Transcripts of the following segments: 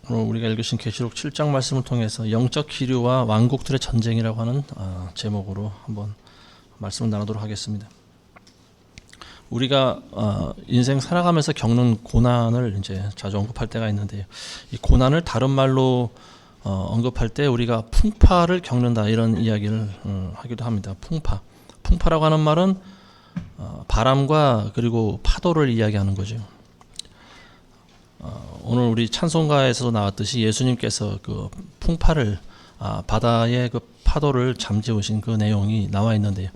오늘 우리가 읽으신 계시록 7장 말씀을 통해서 영적 기류와 왕국들의 전쟁이라고 하는 제목으로 한번 말씀을 나누도록 하겠습니다. 우리가 인생 살아가면서 겪는 고난을 이제 자주 언급할 때가 있는데요. 이 고난을 다른 말로 언급할 때 우리가 풍파를 겪는다 이런 이야기를 하기도 합니다. 풍파라고 하는 말은 바람과 그리고 파도를 이야기하는 거죠. 오늘 우리 찬송가에서도 나왔듯이 예수님께서 그 풍파를 바다의 그 파도를 잠재우신 그 내용이 나와 있는데요.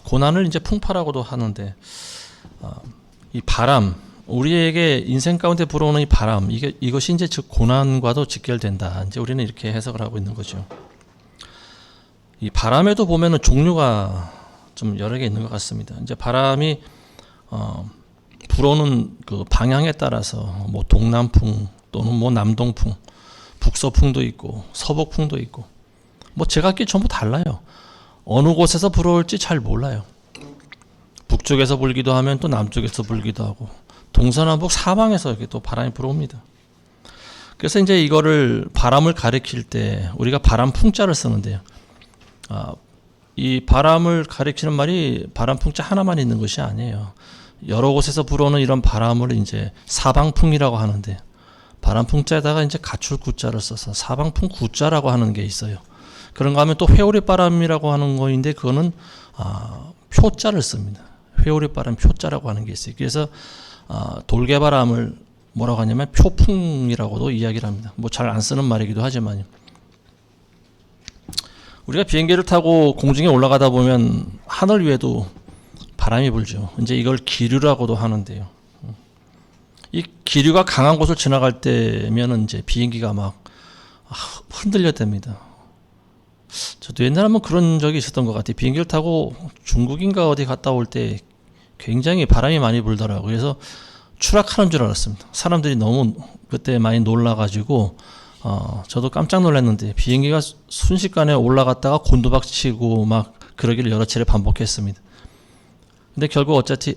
고난을 이제 풍파라고도 하는데 이 바람, 우리에게 인생 가운데 불어오는 이 바람, 이것이 이제 즉 고난과도 직결된다. 이제 우리는 이렇게 해석을 하고 있는 거죠. 이 바람에도 보면은 종류가 좀 여러 개 있는 것 같습니다. 이제 바람이 불어오는 그 방향에 따라서 뭐 동남풍 또는 뭐 남동풍, 북서풍도 있고 서북풍도 있고 뭐 제각기 전부 달라요. 어느 곳에서 불어올지 잘 몰라요. 북쪽에서 불기도 하면 또 남쪽에서 불기도 하고 동서남북 사방에서 이렇게 또 바람이 불어옵니다. 그래서 이제 이거를 바람을 가리킬 때 우리가 바람풍자를 쓰는데요. 이 바람을 가리키는 말이 바람풍자 하나만 있는 것이 아니에요. 여러 곳에서 불어오는 이런 바람을 이제 사방풍이라고 하는데 바람풍자에다가 이제 갖출 구자를 써서 사방풍 구자라고 하는 게 있어요. 그런가 하면 또 회오리바람이라고 하는 거인데 그거는 표자를 씁니다. 회오리바람 표자라고 하는 게 있어요. 그래서 돌개바람을 뭐라고 하냐면 표풍이라고도 이야기를 합니다. 뭐 잘 안 쓰는 말이기도 하지만 우리가 비행기를 타고 공중에 올라가다 보면 하늘 위에도 바람이 불죠. 이제 이걸 기류라고도 하는데요. 이 기류가 강한 곳을 지나갈 때면은 이제 비행기가 막 흔들려댑니다. 저도 옛날에 한번 그런 적이 있었던 것 같아요. 비행기를 타고 중국인가 어디 갔다 올 때 굉장히 바람이 많이 불더라고요. 그래서 추락하는 줄 알았습니다. 사람들이 너무 그때 많이 놀라가지고 저도 깜짝 놀랐는데 비행기가 순식간에 올라갔다가 곤두박치고 막 그러기를 여러 차례 반복했습니다. 근데 결국 어차피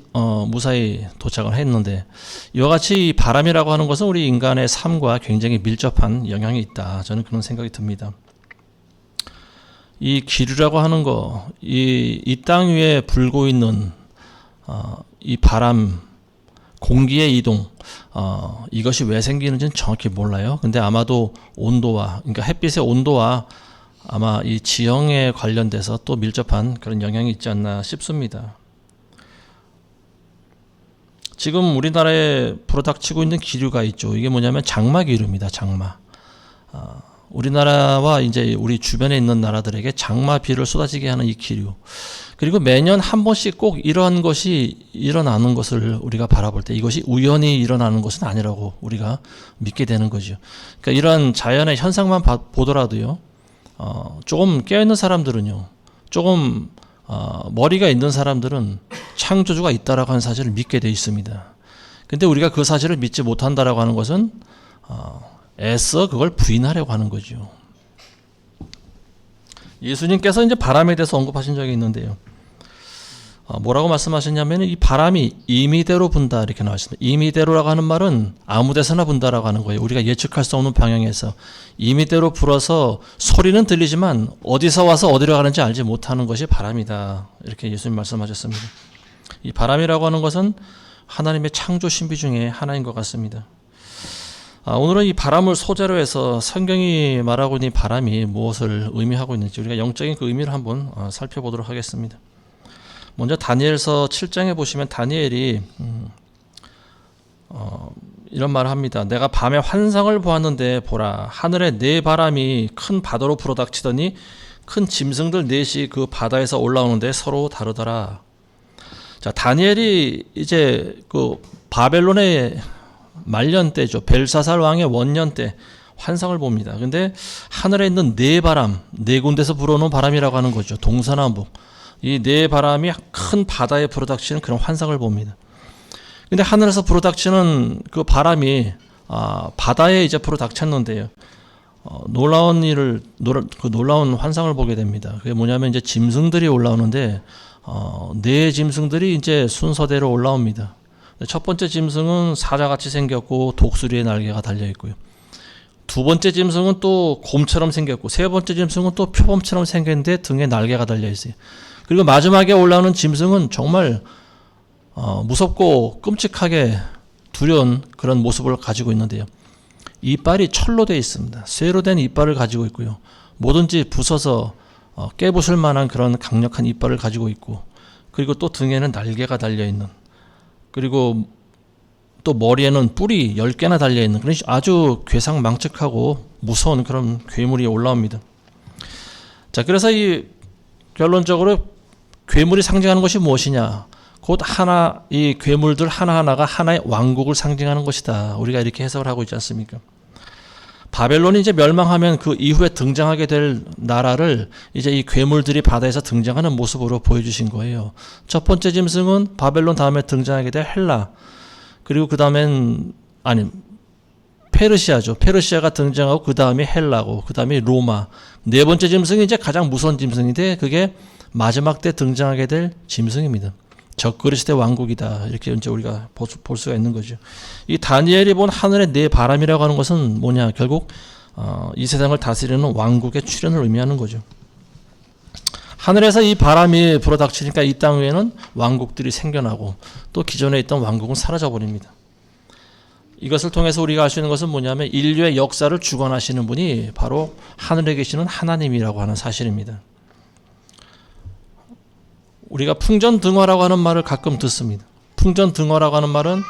무사히 도착을 했는데 이와 같이 바람이라고 하는 것은 우리 인간의 삶과 굉장히 밀접한 영향이 있다. 저는 그런 생각이 듭니다. 이 기류라고 하는 거, 이 땅 위에 불고 있는 이 바람, 공기의 이동, 이것이 왜 생기는지는 정확히 몰라요. 근데 아마도 온도와, 그러니까 햇빛의 온도와 아마 이 지형에 관련돼서 또 밀접한 그런 영향이 있지 않나 싶습니다. 지금 우리나라에 불어닥치고 있는 기류가 있죠. 이게 뭐냐면 장마 기류입니다. 장마. 우리나라와 이제 우리 주변에 있는 나라들에게 장마 비를 쏟아지게 하는 이 기류. 그리고 매년 한 번씩 꼭 이러한 것이 일어나는 것을 우리가 바라볼 때 이것이 우연히 일어나는 것은 아니라고 우리가 믿게 되는 거죠. 그러니까 이러한 자연의 현상만 보더라도요. 조금 깨어있는 사람들은요. 조금 머리가 있는 사람들은 창조주가 있다라고 하는 사실을 믿게 되어 있습니다. 근데 우리가 그 사실을 믿지 못한다라고 하는 것은 애써 그걸 부인하려고 하는 거죠. 예수님께서 이제 바람에 대해서 언급하신 적이 있는데요. 뭐라고 말씀하셨냐면 이 바람이 임의대로 분다 이렇게 나왔습니다. 임의대로라고 하는 말은 아무 데서나 분다라고 하는 거예요. 우리가 예측할 수 없는 방향에서 임의대로 불어서 소리는 들리지만 어디서 와서 어디로 가는지 알지 못하는 것이 바람이다. 이렇게 예수님 말씀하셨습니다. 이 바람이라고 하는 것은 하나님의 창조 신비 중에 하나인 것 같습니다. 오늘은 이 바람을 소재로 해서 성경이 말하고 있는 바람이 무엇을 의미하고 있는지 우리가 영적인 그 의미를 한번 살펴보도록 하겠습니다. 먼저 다니엘서 7장에 보시면 다니엘이 이런 말을 합니다. 내가 밤에 환상을 보았는데 보라 하늘에 네 바람이 큰 바다로 불어닥치더니 큰 짐승들 넷이 그 바다에서 올라오는데 서로 다르더라. 자, 다니엘이 이제 그 바벨론의 말년 때죠. 벨사살 왕의 원년 때 환상을 봅니다. 근데 하늘에 있는 네 바람, 네 군데서 불어오는 바람이라고 하는 거죠. 동서남북. 이 네 바람이 큰 바다에 불어닥치는 그런 환상을 봅니다. 근데 하늘에서 불어닥치는 그 바람이 바다에 이제 불어닥쳤는데요. 놀라운 환상을 보게 됩니다. 그게 뭐냐면 이제 짐승들이 올라오는데 네 짐승들이 이제 순서대로 올라옵니다. 첫 번째 짐승은 사자같이 생겼고 독수리의 날개가 달려 있고요. 두 번째 짐승은 또 곰처럼 생겼고, 세 번째 짐승은 또 표범처럼 생겼는데 등에 날개가 달려 있어요. 그리고 마지막에 올라오는 짐승은 정말 무섭고 끔찍하게 두려운 그런 모습을 가지고 있는데요. 이빨이 철로 되어 있습니다. 쇠로 된 이빨을 가지고 있고요. 뭐든지 부숴서 깨부술 만한 그런 강력한 이빨을 가지고 있고, 그리고 또 등에는 날개가 달려있는, 그리고 또 머리에는 뿔이 10개나 달려있는 그런 아주 괴상망측하고 무서운 그런 괴물이 올라옵니다. 자, 그래서 이 결론적으로 괴물이 상징하는 것이 무엇이냐? 곧 이 괴물들 하나하나가 하나의 왕국을 상징하는 것이다. 우리가 이렇게 해석을 하고 있지 않습니까? 바벨론이 이제 멸망하면 그 이후에 등장하게 될 나라를 이제 이 괴물들이 바다에서 등장하는 모습으로 보여주신 거예요. 첫 번째 짐승은 바벨론 다음에 등장하게 될 헬라, 그리고 그 다음엔 페르시아죠. 페르시아가 등장하고 그 다음에 헬라고, 그 다음에 로마. 네 번째 짐승이 이제 가장 무서운 짐승인데 그게 마지막 때 등장하게 될 짐승입니다. 적그리스도 왕국이다. 이렇게 이제 우리가 볼 수가 있는 거죠. 이 다니엘이 본 하늘의 네 바람이라고 하는 것은 뭐냐? 결국 이 세상을 다스리는 왕국의 출현을 의미하는 거죠. 하늘에서 이 바람이 불어닥치니까 이 땅 위에는 왕국들이 생겨나고 또 기존에 있던 왕국은 사라져 버립니다. 이것을 통해서 우리가 알 수 있는 것은 뭐냐면 인류의 역사를 주관하시는 분이 바로 하늘에 계시는 하나님이라고 하는 사실입니다. 우리가 풍전등화라고 하는 말을 가끔 듣습니다. 풍전등화라고 하는 말은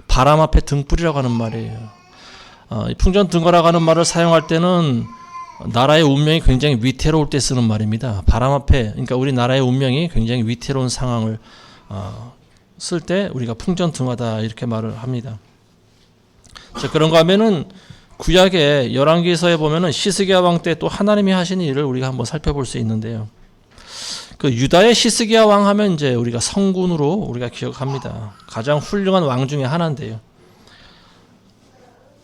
바람 앞에 등불이라고 하는 말이에요. 풍전등화라고 하는 말을 사용할 때는 나라의 운명이 굉장히 위태로울 때 쓰는 말입니다. 바람 앞에, 그러니까 우리 나라의 운명이 굉장히 위태로운 상황을 쓸 때 우리가 풍전등화다 이렇게 말을 합니다. 자, 그런가 하면은 구약의 열왕기서에 보면은 시스기야 왕 때 또 하나님이 하신 일을 우리가 한번 살펴볼 수 있는데요. 그 유다의 시스기야 왕 하면 이제 우리가 성군으로 우리가 기억합니다. 가장 훌륭한 왕 중에 하나인데요.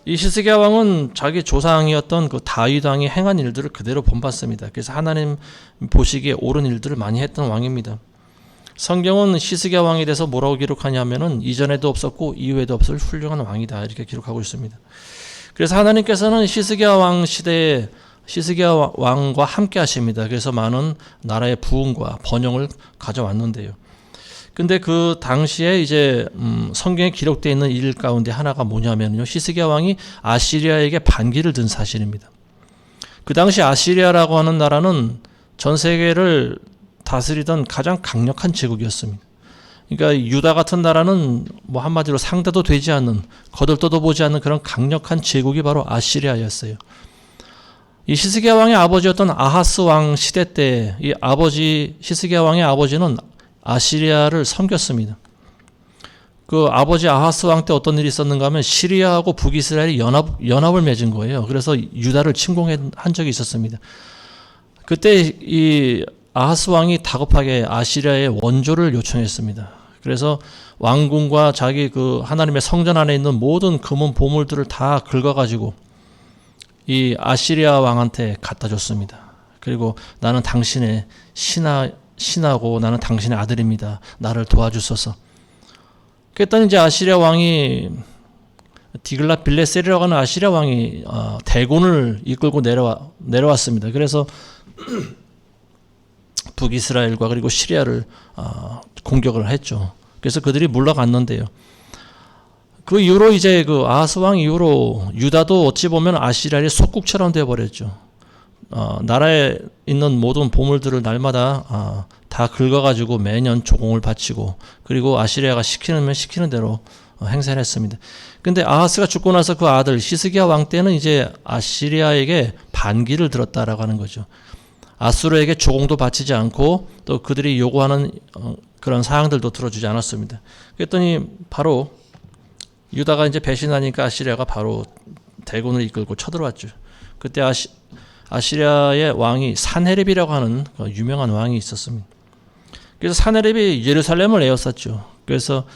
이 시스기야 왕은 자기 조상이었던 그 다윗 왕이 행한 일들을 그대로 본받습니다. 그래서 하나님 보시기에 옳은 일들을 많이 했던 왕입니다. 성경은 시스기야 왕에 대해서 뭐라고 기록하냐면은 이전에도 없었고 이후에도 없을 훌륭한 왕이다 이렇게 기록하고 있습니다. 그래서 하나님께서는 시스기야 왕 시대에 시스기야 왕과 함께 하십니다. 그래서 많은 나라의 부흥과 번영을 가져왔는데요. 근데 그 당시에 이제 성경에 기록되어 있는 일 가운데 하나가 뭐냐면요. 시스기야 왕이 아시리아에게 반기를 든 사실입니다. 그 당시 아시리아라고 하는 나라는 전 세계를 다스리던 가장 강력한 제국이었습니다. 그러니까 유다 같은 나라는 뭐 한마디로 상대도 되지 않는, 거들떠도 보지 않는 그런 강력한 제국이 바로 아시리아였어요. 이 시스기야 왕의 아버지였던 아하스 왕 시대 때 이 아버지 시스기야 왕의 아버지는 아시리아를 섬겼습니다. 그 아버지 아하스 왕 때 어떤 일이 있었는가 하면 시리아하고 북이스라엘이 연합을 맺은 거예요. 그래서 유다를 침공한 적이 있었습니다. 그때 이 아하스 왕이 다급하게 아시리아의 원조를 요청했습니다. 그래서 왕궁과 자기 그 하나님의 성전 안에 있는 모든 금은 보물들을 다 긁어가지고 이 아시리아 왕한테 갖다 줬습니다. 그리고 나는 당신의 신하고 나는 당신의 아들입니다. 나를 도와주소서. 그랬더니 이제 아시리아 왕이 디글랏 빌레셀이라고 하는 아시리아 왕이 대군을 이끌고 내려왔습니다. 그래서 북이스라엘과 그리고 시리아를 공격을 했죠. 그래서 그들이 물러갔는데요. 그 이후로 이제 그 아하스 왕 이후로 유다도 어찌 보면 아시리아의 속국처럼 되어버렸죠. 나라에 있는 모든 보물들을 날마다 다 긁어가지고 매년 조공을 바치고 그리고 아시리아가 시키는 대로 행세를 했습니다. 근데 아하스가 죽고 나서 그 아들 시스기야 왕 때는 이제 아시리아에게 반기를 들었다라고 하는 거죠. 아수르에게 조공도 바치지 않고 또 그들이 요구하는 그런 사항들도 들어주지 않았습니다. 그랬더니 바로 유다가 이제 배신하니까 아시리아가 바로 대군을 이끌고 쳐들어왔죠. 그때 아시리아의 왕이 산헤립이라고 하는 유명한 왕이 있었습니다. 그래서 산헤립이 예루살렘을 에워쌌죠. 그래서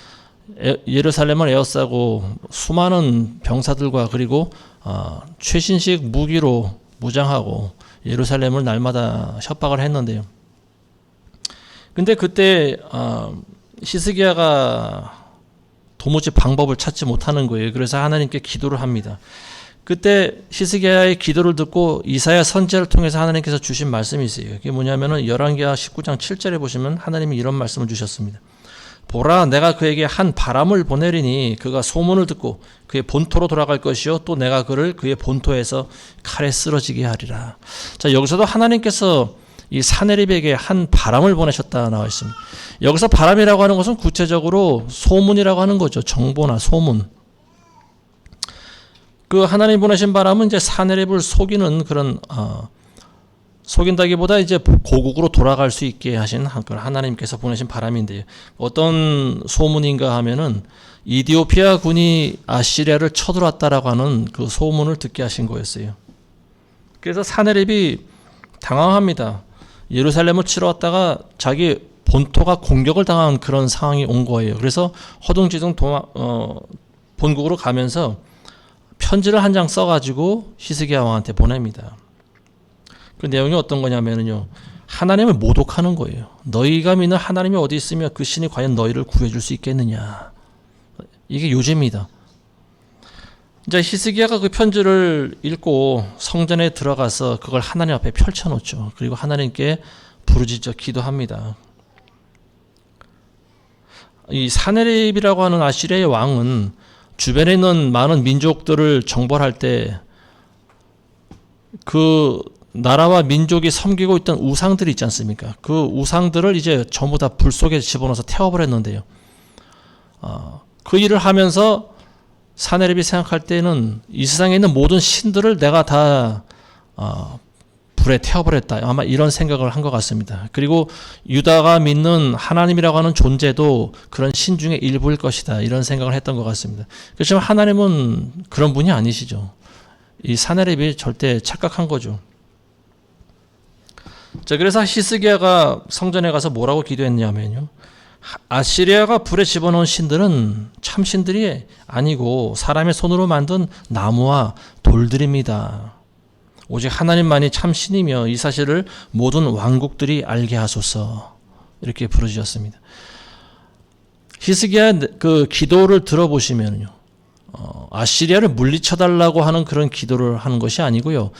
예루살렘을 에워싸고 수많은 병사들과 그리고 최신식 무기로 무장하고 예루살렘을 날마다 협박을 했는데요. 근데 그때 시스기야가 도무지 방법을 찾지 못하는 거예요. 그래서 하나님께 기도를 합니다. 그때 히스기야의 기도를 듣고 이사야 선지자를 통해서 하나님께서 주신 말씀이 있어요. 그게 뭐냐면은 열왕기하 19장 7절에 보시면 하나님이 이런 말씀을 주셨습니다. 보라, 내가 그에게 한 바람을 보내리니 그가 소문을 듣고 그의 본토로 돌아갈 것이요 또 내가 그를 그의 본토에서 칼에 쓰러지게 하리라. 자, 여기서도 하나님께서 이 사네립에게 한 바람을 보내셨다 나와 있습니다. 여기서 바람이라고 하는 것은 구체적으로 소문이라고 하는 거죠. 정보나 소문. 그 하나님 보내신 바람은 이제 사네립을 속이는 그런 속인다기보다 이제 고국으로 돌아갈 수 있게 하신 하나님께서 보내신 바람인데요. 어떤 소문인가 하면은 이디오피아 군이 아시리아를 쳐들어왔다라고 하는 그 소문을 듣게 하신 거였어요. 그래서 사네립이 당황합니다. 예루살렘을 치러 왔다가 자기 본토가 공격을 당한 그런 상황이 온 거예요. 그래서 허둥지둥 본국으로 가면서 편지를 한 장 써가지고 히스기야 왕한테 보냅니다. 그 내용이 어떤 거냐면요, 하나님을 모독하는 거예요. 너희가 믿는 하나님이 어디 있으며 그 신이 과연 너희를 구해줄 수 있겠느냐. 이게 요지입니다. 이제 히스기야가 그 편지를 읽고 성전에 들어가서 그걸 하나님 앞에 펼쳐놓죠. 그리고 하나님께 부르짖어 기도합니다. 이 사네립이라고 하는 아시리아의 왕은 주변에 있는 많은 민족들을 정벌할 때 그 나라와 민족이 섬기고 있던 우상들이 있지 않습니까? 그 우상들을 이제 전부 다 불 속에 집어넣어서 태워버렸는데요. 그 일을 하면서 사네립이 생각할 때는 이 세상에 있는 모든 신들을 내가 다 불에 태워버렸다. 아마 이런 생각을 한 것 같습니다. 그리고 유다가 믿는 하나님이라고 하는 존재도 그런 신 중에 일부일 것이다. 이런 생각을 했던 것 같습니다. 그렇지만 하나님은 그런 분이 아니시죠. 이 사네립이 절대 착각한 거죠. 자, 그래서 히스기야가 성전에 가서 뭐라고 기도했냐면요, 아시리아가 불에 집어넣은 신들은 참 신들이 아니고 사람의 손으로 만든 나무와 돌들입니다. 오직 하나님만이 참 신이며 이 사실을 모든 왕국들이 알게 하소서. 이렇게 부르짖었습니다. 히스기야 그 기도를 들어보시면요, 아시리아를 물리쳐달라고 하는 그런 기도를 하는 것이 아니고요,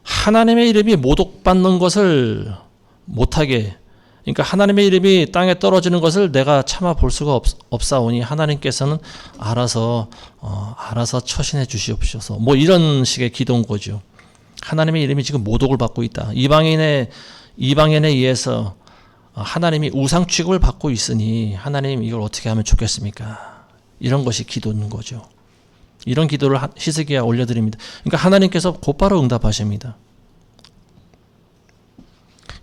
하나님의 이름이 모독받는 것을 못하게, 그러니까 하나님의 이름이 땅에 떨어지는 것을 내가 참아 볼 수가 없사오니 하나님께서는 알아서 처신해 주시옵소서. 뭐 이런 식의 기도인 거죠. 하나님의 이름이 지금 모독을 받고 있다. 이방인에 의해서 하나님이 우상 취급을 받고 있으니 하나님 이걸 어떻게 하면 좋겠습니까? 이런 것이 기도인 거죠. 이런 기도를 히스기야 올려드립니다. 그러니까 하나님께서 곧바로 응답하십니다.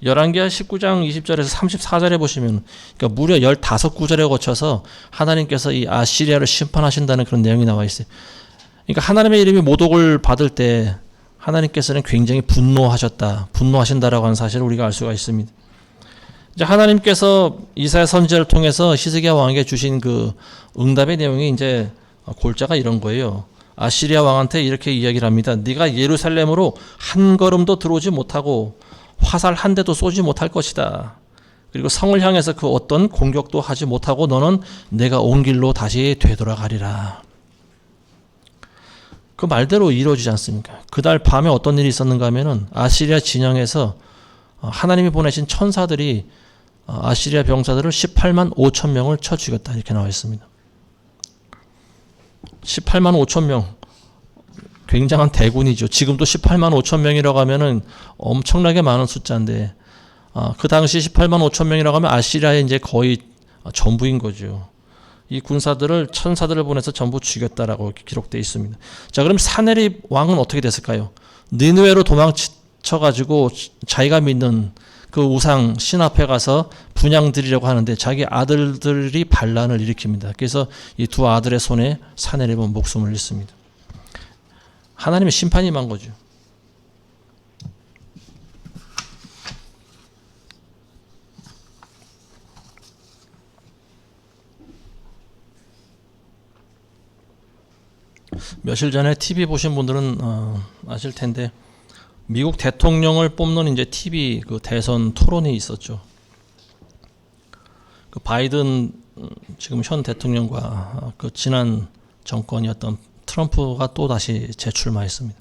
열왕기하 19장 20절에서 34절에 보시면, 그러니까 무려 15구절에 거쳐서 하나님께서 이 아시리아를 심판하신다는 그런 내용이 나와 있어요. 그러니까 하나님의 이름이 모독을 받을 때 하나님께서는 굉장히 분노하신다라고 하는 사실을 우리가 알 수가 있습니다. 이제 하나님께서 이사야 선지자를 통해서 히스기야 왕에게 주신 그 응답의 내용이 이제 골자가 이런 거예요. 아시리아 왕한테 이렇게 이야기를 합니다. 네가 예루살렘으로 한 걸음도 들어오지 못하고 화살 한 대도 쏘지 못할 것이다. 그리고 성을 향해서 그 어떤 공격도 하지 못하고 너는 내가 온 길로 다시 되돌아가리라. 그 말대로 이루어지지 않습니까? 그날 밤에 어떤 일이 있었는가 하면은 아시리아 진영에서 하나님이 보내신 천사들이 아시리아 병사들을 18만 5천 명을 쳐 죽였다. 이렇게 나와 있습니다. 18만 5천 명. 굉장한 대군이죠. 지금도 18만 5천 명이라고 하면은 엄청나게 많은 숫자인데, 그 당시 18만 5천 명이라고 하면 아시리아의 이제 거의 전부인 거죠. 이 군사들을, 천사들을 보내서 전부 죽였다라고 기록되어 있습니다. 자, 그럼 사네립 왕은 어떻게 됐을까요? 니느웨로 도망쳐가지고 자기가 믿는 그 우상 신 앞에 가서 분향 드리려고 하는데 자기 아들들이 반란을 일으킵니다. 그래서 이 두 아들의 손에 사네립은 목숨을 잃습니다. 하나님의 심판이 임한 거죠. 며칠 전에 TV 보신 분들은 아실 텐데, 미국 대통령을 뽑는 이제 TV 그 대선 토론이 있었죠. 그 바이든 지금 현 대통령과 그 지난 정권이었던 트럼프가 또 다시 재출마했습니다.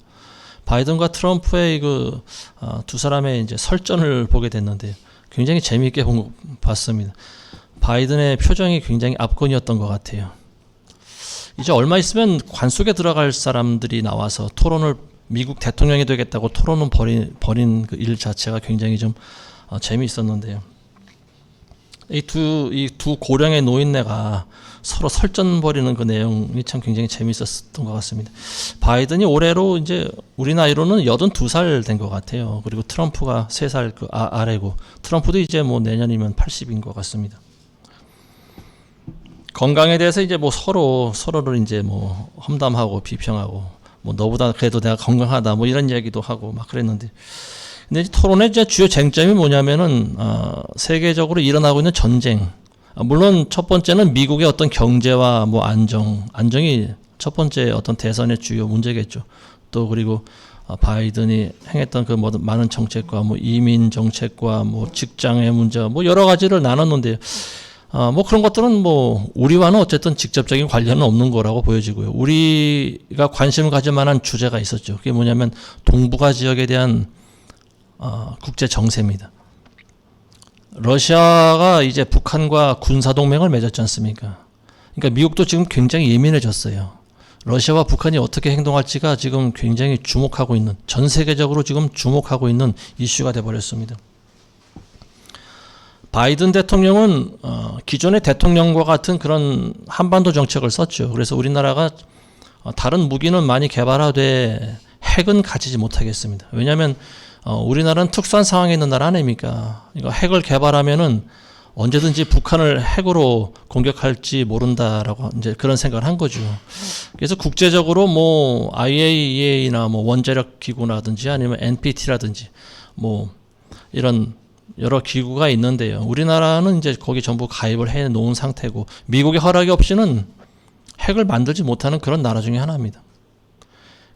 바이든과 트럼프의 두 사람의 이제 설전을 보게 됐는데 굉장히 재미있게 봤습니다. 바이든의 표정이 굉장히 압권이었던 것 같아요. 이제 얼마 있으면 관 속에 들어갈 사람들이 나와서 토론을 미국 대통령이 되겠다고 토론을 벌인 그 일 자체가 굉장히 좀 재미있었는데요. 이 두 고령의 노인네가 서로 설전 벌이는 그 내용이 참 굉장히 재미있었던 것 같습니다. 바이든이 올해로 이제 우리 나이로는 82살 된 것 같아요. 그리고 트럼프가 3살 아래고, 트럼프도 이제 뭐 내년이면 80인 것 같습니다. 건강에 대해서 이제 뭐 서로를 이제 뭐 험담하고 비평하고, 뭐 너보다 그래도 내가 건강하다 뭐 이런 이야기도 하고 막 그랬는데, 근데 토론의 이제 주요 쟁점이 뭐냐면은 세계적으로 일어나고 있는 전쟁. 물론 첫 번째는 미국의 어떤 경제와 뭐 안정이 첫 번째 어떤 대선의 주요 문제겠죠. 또 그리고 바이든이 행했던 그 많은 정책과 뭐 이민 정책과 뭐 직장의 문제 뭐 여러 가지를 나눴는데요. 뭐 그런 것들은 뭐 우리와는 어쨌든 직접적인 관련은 없는 거라고 보여지고요. 우리가 관심을 가질 만한 주제가 있었죠. 그게 뭐냐면 동북아 지역에 대한 국제 정세입니다. 러시아가 이제 북한과 군사동맹을 맺었지 않습니까? 그러니까 미국도 지금 굉장히 예민해졌어요. 러시아와 북한이 어떻게 행동할지가 지금 굉장히 주목하고 있는, 전 세계적으로 지금 주목하고 있는 이슈가 돼버렸습니다. 바이든 대통령은 기존의 대통령과 같은 그런 한반도 정책을 썼죠. 그래서 우리나라가 다른 무기는 많이 개발하되 핵은 가지지 못하겠습니다. 왜냐하면 우리나라는 특수한 상황에 있는 나라 아닙니까? 이거 핵을 개발하면은 언제든지 북한을 핵으로 공격할지 모른다라고 이제 그런 생각을 한 거죠. 그래서 국제적으로 뭐 IAEA나 뭐 원자력 기구라든지 아니면 NPT라든지 뭐 이런 여러 기구가 있는데요. 우리나라는 이제 거기 전부 가입을 해 놓은 상태고, 미국의 허락이 없이는 핵을 만들지 못하는 그런 나라 중에 하나입니다.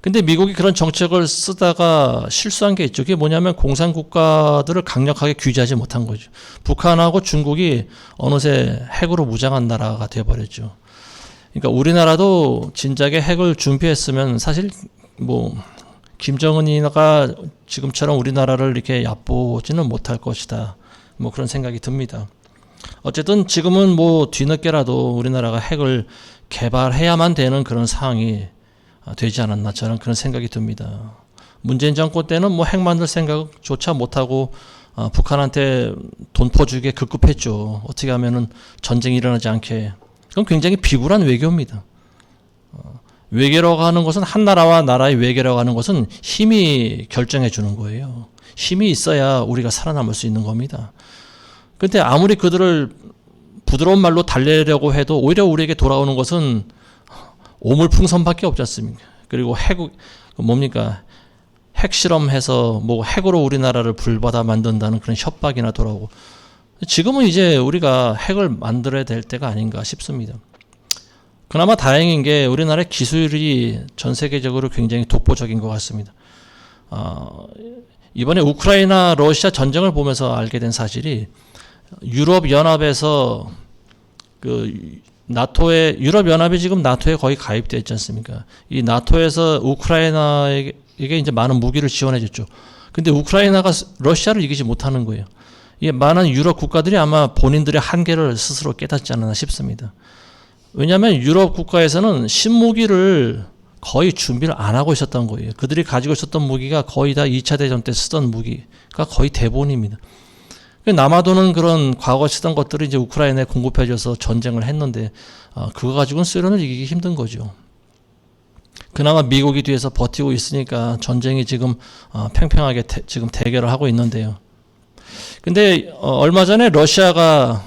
근데 미국이 그런 정책을 쓰다가 실수한 게 있죠. 그게 뭐냐면 공산국가들을 강력하게 규제하지 못한 거죠. 북한하고 중국이 어느새 핵으로 무장한 나라가 되어버렸죠. 그러니까 우리나라도 진작에 핵을 준비했으면 사실 뭐 김정은이가 지금처럼 우리나라를 이렇게 얕보지는 못할 것이다. 뭐 그런 생각이 듭니다. 어쨌든 지금은 뭐 뒤늦게라도 우리나라가 핵을 개발해야만 되는 그런 상황이 되지 않았나, 저는 그런 생각이 듭니다. 문재인 정권 때는 뭐 핵 만들 생각조차 못하고 북한한테 돈 퍼주기에 급급했죠. 어떻게 하면은 전쟁이 일어나지 않게. 그건 굉장히 비굴한 외교입니다. 외교라고 하는 것은, 한 나라와 나라의 외교라고 하는 것은 힘이 결정해 주는 거예요. 힘이 있어야 우리가 살아남을 수 있는 겁니다. 그런데 아무리 그들을 부드러운 말로 달래려고 해도 오히려 우리에게 돌아오는 것은 오물풍선밖에 없지 않습니까? 그리고 핵 실험해서 뭐 핵으로 우리나라를 불바다 만든다는 그런 협박이나 돌아오고, 지금은 이제 우리가 핵을 만들어야 될 때가 아닌가 싶습니다. 그나마 다행인 게 우리나라의 기술이 전 세계적으로 굉장히 독보적인 것 같습니다. 이번에 우크라이나 러시아 전쟁을 보면서 알게 된 사실이, 유럽 연합에서 유럽 연합이 지금 나토에 거의 가입되어 있지 않습니까? 이 나토에서 우크라이나에게 이제 많은 무기를 지원해 줬죠. 근데 우크라이나가 러시아를 이기지 못하는 거예요. 이게 많은 유럽 국가들이 아마 본인들의 한계를 스스로 깨닫지 않았나 싶습니다. 왜냐하면 유럽 국가에서는 신무기를 거의 준비를 안 하고 있었던 거예요. 그들이 가지고 있었던 무기가 거의 다 2차 대전 때 쓰던 무기가 거의 대부분입니다. 남아도는 그런 과거 쓰던 것들을 이제 우크라이나에 공급해줘서 전쟁을 했는데, 그거 가지고는 소련을 이기기 힘든 거죠. 그나마 미국이 뒤에서 버티고 있으니까 전쟁이 지금 팽팽하게 지금 대결을 하고 있는데요. 근데 얼마 전에 러시아가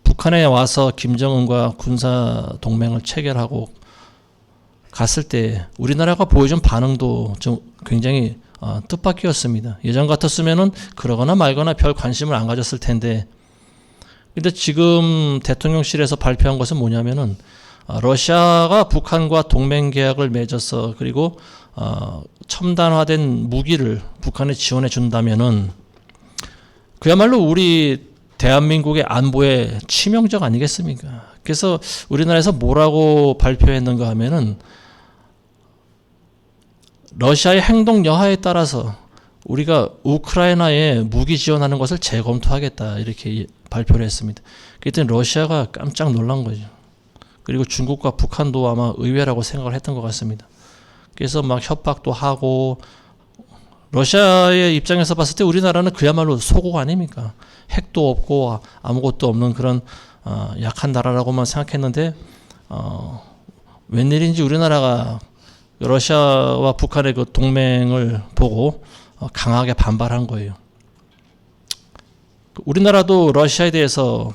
북한에 와서 김정은과 군사 동맹을 체결하고 갔을 때 우리나라가 보여준 반응도 좀 굉장히 뜻밖이었습니다. 예전 같았으면은 그러거나 말거나 별 관심을 안 가졌을 텐데, 근데 지금 대통령실에서 발표한 것은 뭐냐면은 러시아가 북한과 동맹 계약을 맺어서 그리고 첨단화된 무기를 북한에 지원해 준다면은 그야말로 우리 대한민국의 안보에 치명적 아니겠습니까? 그래서 우리나라에서 뭐라고 발표했는가 하면은 러시아의 행동 여하에 따라서 우리가 우크라이나에 무기 지원하는 것을 재검토하겠다 이렇게 발표를 했습니다. 그랬더니 러시아가 깜짝 놀란 거죠. 그리고 중국과 북한도 아마 의외라고 생각을 했던 것 같습니다. 그래서 막 협박도 하고, 러시아의 입장에서 봤을 때 우리나라는 그야말로 소국 아닙니까? 핵도 없고 아무것도 없는 그런 약한 나라라고만 생각했는데 웬일인지 우리나라가 러시아와 북한의 그 동맹을 보고 강하게 반발한 거예요. 우리나라도 러시아에 대해서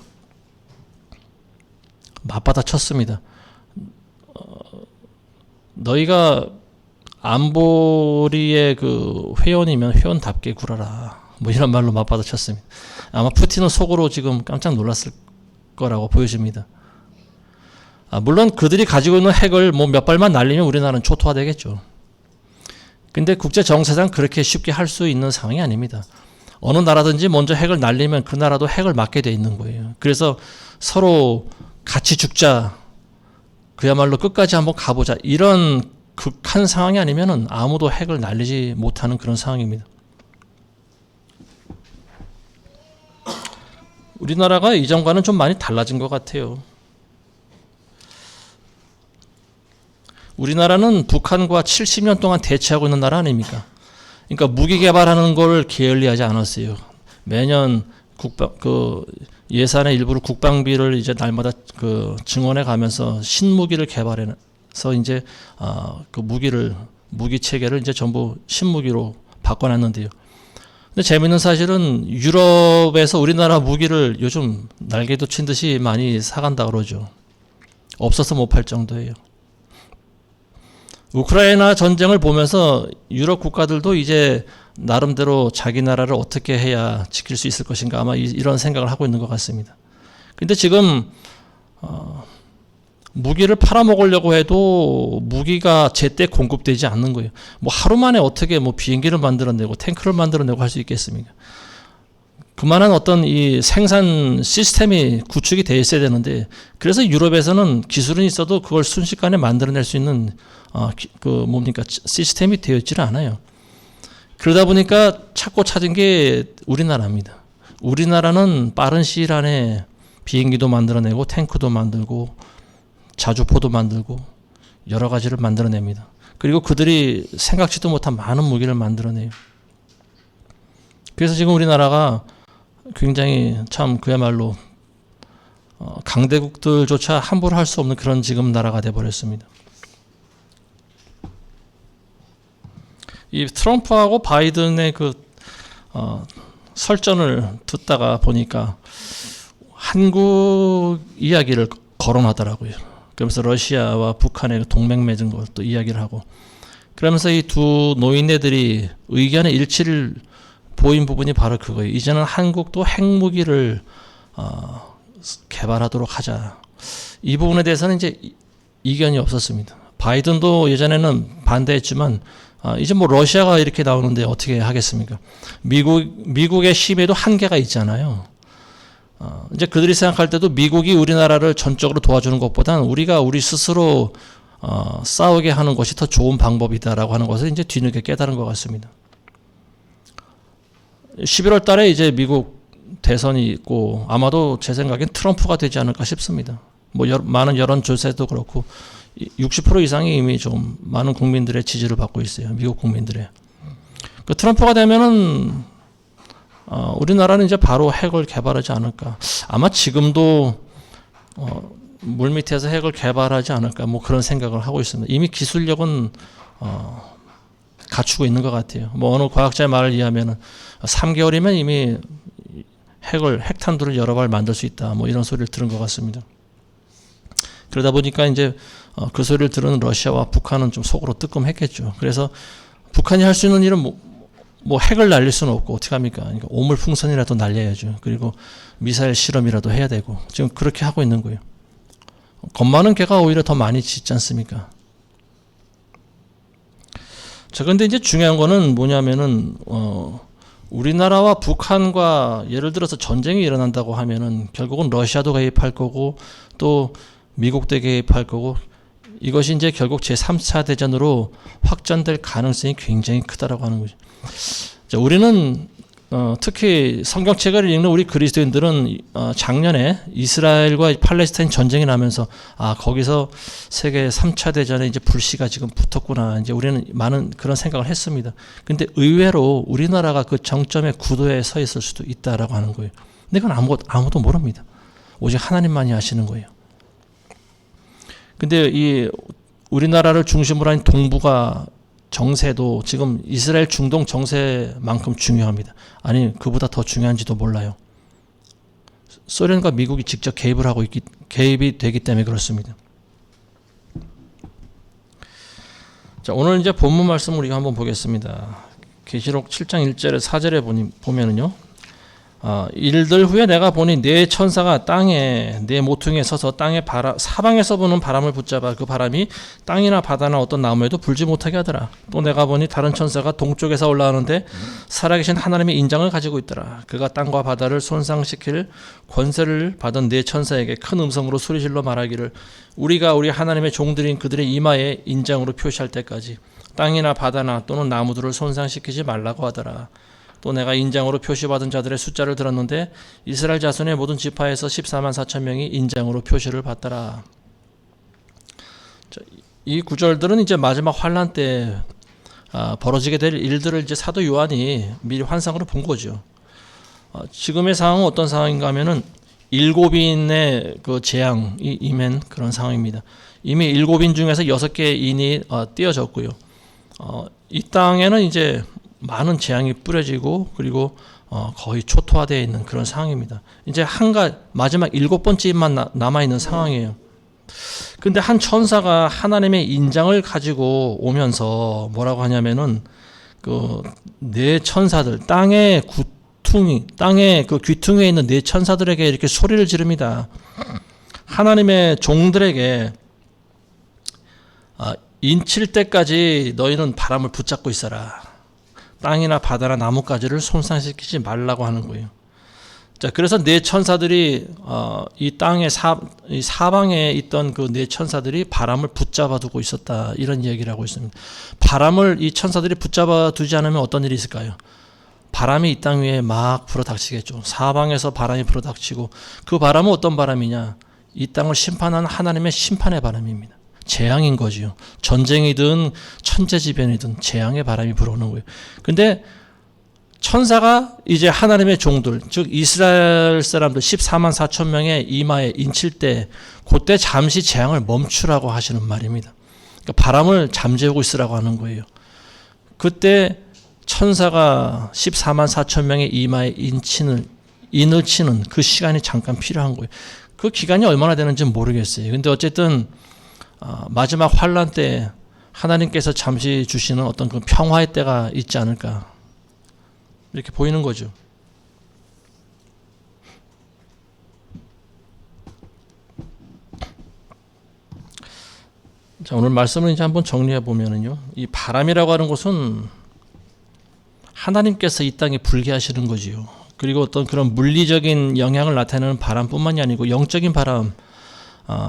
맞받아 쳤습니다. 너희가 안보리의 그 회원이면 회원답게 굴어라. 뭐 이런 말로 맞받아 쳤습니다. 아마 푸틴은 속으로 지금 깜짝 놀랐을 거라고 보여집니다. 물론 그들이 가지고 있는 핵을 뭐 몇 발만 날리면 우리나라는 초토화되겠죠. 근데 국제 정세상 그렇게 쉽게 할 수 있는 상황이 아닙니다. 어느 나라든지 먼저 핵을 날리면 그 나라도 핵을 맞게 돼 있는 거예요. 그래서 서로 같이 죽자, 그야말로 끝까지 한번 가보자, 이런 극한 상황이 아니면은 아무도 핵을 날리지 못하는 그런 상황입니다. 우리나라가 이전과는 좀 많이 달라진 것 같아요. 우리나라는 북한과 70년 동안 대치하고 있는 나라 아닙니까? 그러니까 무기 개발하는 걸 게을리하지 않았어요. 매년 예산의 일부를 국방비를 이제 날마다 증원해 가면서 신무기를 개발해서 이제 그 무기 체계를 이제 전부 신무기로 바꿔놨는데요. 근데 재밌는 사실은 유럽에서 우리나라 무기를 요즘 날개도 친 듯이 많이 사간다 그러죠. 없어서 못 팔 정도예요. 우크라이나 전쟁을 보면서 유럽 국가들도 이제 나름대로 자기 나라를 어떻게 해야 지킬 수 있을 것인가, 아마 이런 생각을 하고 있는 것 같습니다. 근데 지금 무기를 팔아먹으려고 해도 무기가 제때 공급되지 않는 거예요. 뭐 하루 만에 어떻게 뭐 비행기를 만들어내고 탱크를 만들어내고 할 수 있겠습니까? 그만한 어떤 이 생산 시스템이 구축이 되어 있어야 되는데, 그래서 유럽에서는 기술은 있어도 그걸 순식간에 만들어낼 수 있는 시스템이 되어 있지는 않아요. 그러다 보니까 찾고 찾은 게 우리나라입니다. 우리나라는 빠른 시일 안에 비행기도 만들어내고 탱크도 만들고 자주포도 만들고 여러 가지를 만들어냅니다. 그리고 그들이 생각지도 못한 많은 무기를 만들어내요. 그래서 지금 우리나라가 굉장히 참 그야말로 강대국들조차 함부로 할 수 없는 그런 지금 나라가 돼버렸습니다. 이 트럼프하고 바이든의 설전을 듣다가 보니까 한국 이야기를 거론하더라고요. 그러면서 러시아와 북한의 동맹 맺은 걸 또 이야기를 하고, 그러면서 이 두 노인네들이 의견의 일치를 보인 부분이 바로 그거예요. 이제는 한국도 핵무기를 개발하도록 하자. 이 부분에 대해서는 이제 이견이 없었습니다. 바이든도 예전에는 반대했지만 이제 뭐 러시아가 이렇게 나오는데 어떻게 하겠습니까? 미국의 힘에도 한계가 있잖아요. 이제 그들이 생각할 때도 미국이 우리나라를 전적으로 도와주는 것보다는 우리가 우리 스스로 싸우게 하는 것이 더 좋은 방법이다라고 하는 것을 이제 뒤늦게 깨달은 것 같습니다. 11월 달에 이제 미국 대선이 있고 아마도 제 생각엔 트럼프가 되지 않을까 싶습니다. 뭐 많은 여론 조사도 그렇고 60% 이상이 이미 좀 많은 국민들의 지지를 받고 있어요. 미국 국민들의. 그 트럼프가 되면은 우리나라는 이제 바로 핵을 개발하지 않을까. 아마 지금도 물밑에서 핵을 개발하지 않을까. 뭐 그런 생각을 하고 있습니다. 이미 기술력은 갖추고 있는 것 같아요. 뭐 어느 과학자의 말을 이해하면은 3개월이면 이미 핵탄두를 여러 발 만들 수 있다. 뭐 이런 소리를 들은 것 같습니다. 그러다 보니까 이제 그 소리를 들은 러시아와 북한은 좀 속으로 뜨끔했겠죠. 그래서 북한이 할 수 있는 일은 뭐 핵을 날릴 수는 없고 어떻게 합니까? 그러니까 오물풍선이라도 날려야죠. 그리고 미사일 실험이라도 해야 되고 지금 그렇게 하고 있는 거예요. 겁 많은 개가 오히려 더 많이 짖지 않습니까? 자, 근데 이제 중요한 거는 뭐냐면은 우리나라와 북한과 예를 들어서 전쟁이 일어난다고 하면은 결국은 러시아도 개입할 거고 또 미국도 개입할 거고 이것이 이제 결국 제3차 대전으로 확전될 가능성이 굉장히 크다라고 하는 거죠. 자, 우리는 특히 성경책을 읽는 우리 그리스도인들은 작년에 이스라엘과 팔레스타인 전쟁이 나면서 거기서 세계 3차 대전에 이제 불씨가 지금 붙었구나. 이제 우리는 많은 그런 생각을 했습니다. 근데 의외로 우리나라가 그 정점의 구도에 서 있을 수도 있다라고 하는 거예요. 근데 그건 아무도 모릅니다. 오직 하나님만이 아시는 거예요. 근데 이 우리나라를 중심으로 한 동북아 정세도 지금 이스라엘 중동 정세만큼 중요합니다. 아니, 그보다 더 중요한지도 몰라요. 소련과 미국이 직접 개입이 되기 때문에 그렇습니다. 자, 오늘 이제 본문 말씀 우리가 한번 보겠습니다. 계시록 7장 1절에 4절에 보면은요. 일들 후에 내가 보니 네 천사가 땅에 네 모퉁이에 서서 땅의 사방에서 부는 바람을 붙잡아 그 바람이 땅이나 바다나 어떤 나무에도 불지 못하게 하더라. 또 내가 보니 다른 천사가 동쪽에서 올라오는데 살아계신 하나님의 인장을 가지고 있더라. 그가 땅과 바다를 손상시킬 권세를 받은 네 천사에게 큰 음성으로 소리질러 말하기를 우리가 우리 하나님의 종들인 그들의 이마에 인장으로 표시할 때까지 땅이나 바다나 또는 나무들을 손상시키지 말라고 하더라. 또 내가 인장으로 표시받은 자들의 숫자를 들었는데 이스라엘 자손의 모든 지파에서 14만 4천 명이 인장으로 표시를 받더라. 이 구절들은 이제 마지막 환란 때 벌어지게 될 일들을 이제 사도 요한이 미리 환상으로 본 거죠. 지금의 상황은 어떤 상황인가 하면은 7인의 그 재앙이 임한 그런 상황입니다. 이미 7인 중에서 6개의 인이 띄어졌고요. 이 땅에는 이제 많은 재앙이 뿌려지고 그리고 거의 초토화되어 있는 그런 상황입니다. 이제 마지막 7번째 인만 남아있는 상황이에요. 근데 한 천사가 하나님의 인장을 가지고 오면서 뭐라고 하냐면은 그 네 천사들 땅의 그 귀퉁이에 있는 네 천사들에게 이렇게 소리를 지릅니다. 하나님의 종들에게 인칠 때까지 너희는 바람을 붙잡고 있어라. 땅이나 바다나 나뭇가지를 손상시키지 말라고 하는 거예요. 자, 그래서 네 천사들이 이 땅의 사방에 있던 그 네 천사들이 바람을 붙잡아 두고 있었다. 이런 이야기를 하고 있습니다. 바람을 이 천사들이 붙잡아 두지 않으면 어떤 일이 있을까요? 바람이 이 땅 위에 막 불어닥치겠죠. 사방에서 바람이 불어닥치고 그 바람은 어떤 바람이냐? 이 땅을 심판하는 하나님의 심판의 바람입니다. 재앙인 거지요. 전쟁이든 천재지변이든 재앙의 바람이 불어오는 거예요. 근데 천사가 이제 하나님의 종들, 즉 이스라엘 사람들 14만 4천 명의 이마에 인칠 때 그때 잠시 재앙을 멈추라고 하시는 말입니다. 그러니까 바람을 잠재우고 있으라고 하는 거예요. 그때 천사가 14만 4천 명의 이마에 인을 치는 그 시간이 잠깐 필요한 거예요. 그 기간이 얼마나 되는지는 모르겠어요. 근데 어쨌든 마지막 환란 때 하나님께서 잠시 주시는 어떤 그 평화의 때가 있지 않을까 이렇게 보이는 거죠. 자, 오늘 말씀을 이제 한번 정리해 보면은요, 이 바람이라고 하는 것은 하나님께서 이 땅에 불게 하시는 거지요. 그리고 어떤 그런 물리적인 영향을 나타내는 바람뿐만이 아니고 영적인 바람,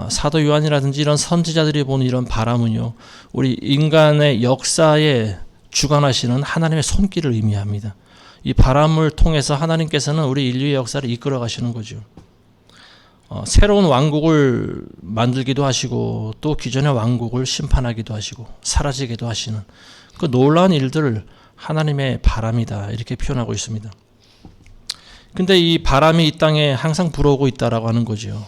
사도 요한이라든지 이런 선지자들이 보는 이런 바람은요, 우리 인간의 역사에 주관하시는 하나님의 손길을 의미합니다. 이 바람을 통해서 하나님께서는 우리 인류의 역사를 이끌어 가시는 거죠. 새로운 왕국을 만들기도 하시고 또 기존의 왕국을 심판하기도 하시고 사라지기도 하시는 그 놀라운 일들을 하나님의 바람이다 이렇게 표현하고 있습니다. 근데 이 바람이 이 땅에 항상 불어오고 있다라고 하는 거죠.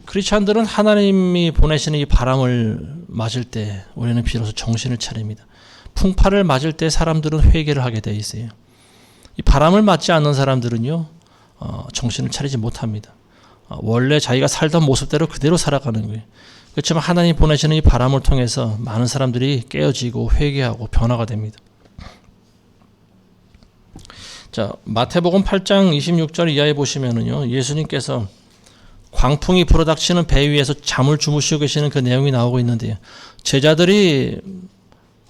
크리스찬들은 하나님이 보내시는 이 바람을 맞을 때 우리는 비로소 정신을 차립니다. 풍파를 맞을 때 사람들은 회개를 하게 돼 있어요. 이 바람을 맞지 않는 사람들은요, 정신을 차리지 못합니다. 원래 자기가 살던 모습대로 그대로 살아가는 거예요. 그렇지만 하나님 보내시는 이 바람을 통해서 많은 사람들이 깨어지고 회개하고 변화가 됩니다. 자, 마태복음 8장 26절 이하에 보시면은요, 예수님께서 광풍이 불어닥치는 배 위에서 잠을 주무시고 계시는 그 내용이 나오고 있는데요. 제자들이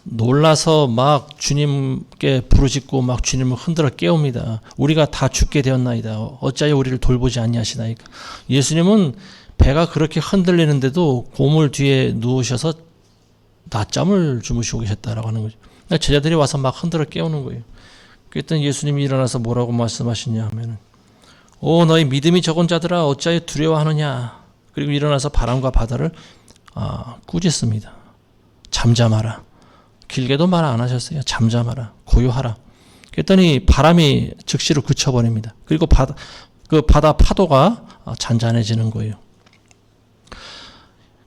놀라서 막 주님께 부르짖고 막 주님을 흔들어 깨웁니다. 우리가 다 죽게 되었나이다. 어찌하여 우리를 돌보지 아니하시나이까. 예수님은 배가 그렇게 흔들리는데도 고물 뒤에 누우셔서 낮잠을 주무시고 계셨다라고 하는 거죠. 그러니까 제자들이 와서 막 흔들어 깨우는 거예요. 그랬더니 예수님이 일어나서 뭐라고 말씀하시냐 하면은, 오 너희 믿음이 적은 자들아 어찌하여 두려워하느냐. 그리고 일어나서 바람과 바다를 꾸짖습니다. 잠잠하라. 길게도 말 안 하셨어요. 잠잠하라. 고요하라. 그랬더니 바람이 즉시로 그쳐버립니다. 그리고 바다 파도가 잔잔해지는 거예요.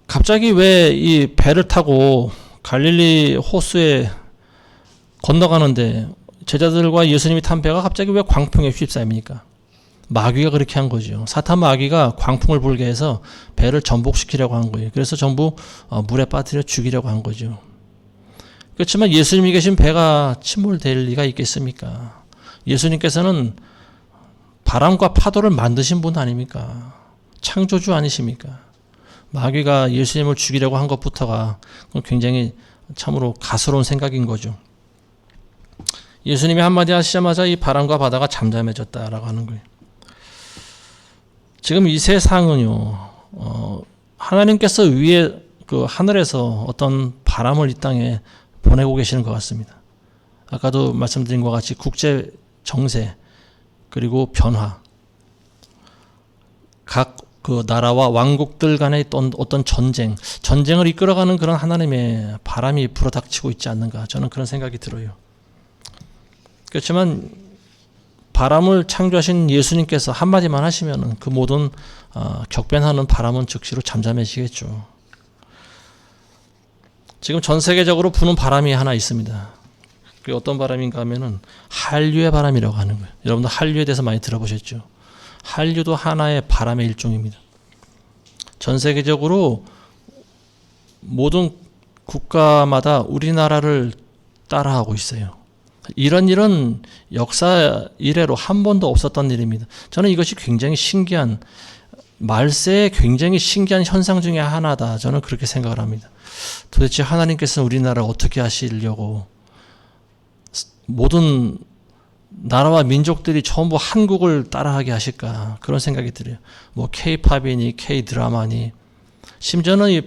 갑자기 왜 이 배를 타고 갈릴리 호수에 건너가는데 제자들과 예수님이 탄 배가 갑자기 왜 광풍에 휩싸입니까? 마귀가 그렇게 한 거죠. 사탄 마귀가 광풍을 불게 해서 배를 전복시키려고 한 거예요. 그래서 전부 물에 빠뜨려 죽이려고 한 거죠. 그렇지만 예수님이 계신 배가 침몰될 리가 있겠습니까? 예수님께서는 바람과 파도를 만드신 분 아닙니까? 창조주 아니십니까? 마귀가 예수님을 죽이려고 한 것부터가 굉장히 참으로 가스로운 생각인 거죠. 예수님이 한마디 하시자마자 이 바람과 바다가 잠잠해졌다라고 하는 거예요. 지금 이 세상은요, 하나님께서 위에 그 하늘에서 어떤 바람을 이 땅에 보내고 계시는 것 같습니다. 아까도 말씀드린 것 같이 국제 정세 그리고 변화, 각 그 나라와 왕국들 간의 어떤 전쟁을 이끌어가는 그런 하나님의 바람이 불어닥치고 있지 않는가, 저는 그런 생각이 들어요. 그렇지만 바람을 창조하신 예수님께서 한마디만 하시면 그 모든 격변하는 바람은 즉시로 잠잠해지겠죠. 지금 전 세계적으로 부는 바람이 하나 있습니다. 그게 어떤 바람인가 하면은 한류의 바람이라고 하는 거예요. 여러분들 한류에 대해서 많이 들어보셨죠? 한류도 하나의 바람의 일종입니다. 전 세계적으로 모든 국가마다 우리나라를 따라하고 있어요. 이런 일은 역사 이래로 한 번도 없었던 일입니다. 저는 이것이 굉장히 신기한, 말세에 굉장히 신기한 현상 중에 하나다, 저는 그렇게 생각을 합니다. 도대체 하나님께서는 우리나라를 어떻게 하시려고 모든 나라와 민족들이 전부 한국을 따라하게 하실까, 그런 생각이 들어요. 뭐 K-팝이니 K-드라마니, 심지어는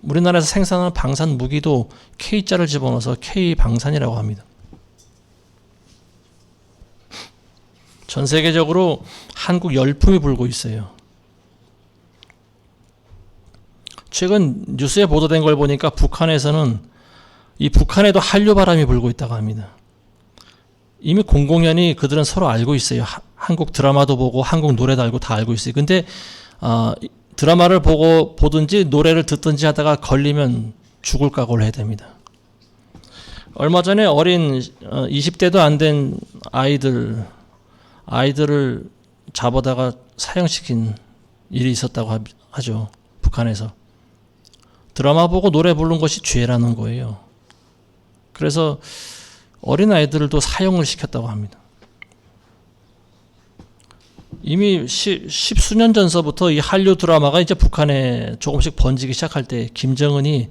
우리나라에서 생산하는 방산 무기도 K자를 집어넣어서 K-방산이라고 합니다. 전 세계적으로 한국 열풍이 불고 있어요. 최근 뉴스에 보도된 걸 보니까 북한에서는 이 북한에도 한류 바람이 불고 있다고 합니다. 이미 공공연히 그들은 서로 알고 있어요. 한국 드라마도 보고 한국 노래도 알고 다 알고 있어요. 근데 드라마를 보든지 노래를 듣든지 하다가 걸리면 죽을 각오를 해야 됩니다. 얼마 전에 어린 20대도 안 된 아이들을 잡아다가 사형시킨 일이 있었다고 하죠. 북한에서. 드라마 보고 노래 부르는 것이 죄라는 거예요. 그래서 어린 아이들도 사형을 시켰다고 합니다. 이미 십수년 전서부터 이 한류 드라마가 이제 북한에 조금씩 번지기 시작할 때 김정은이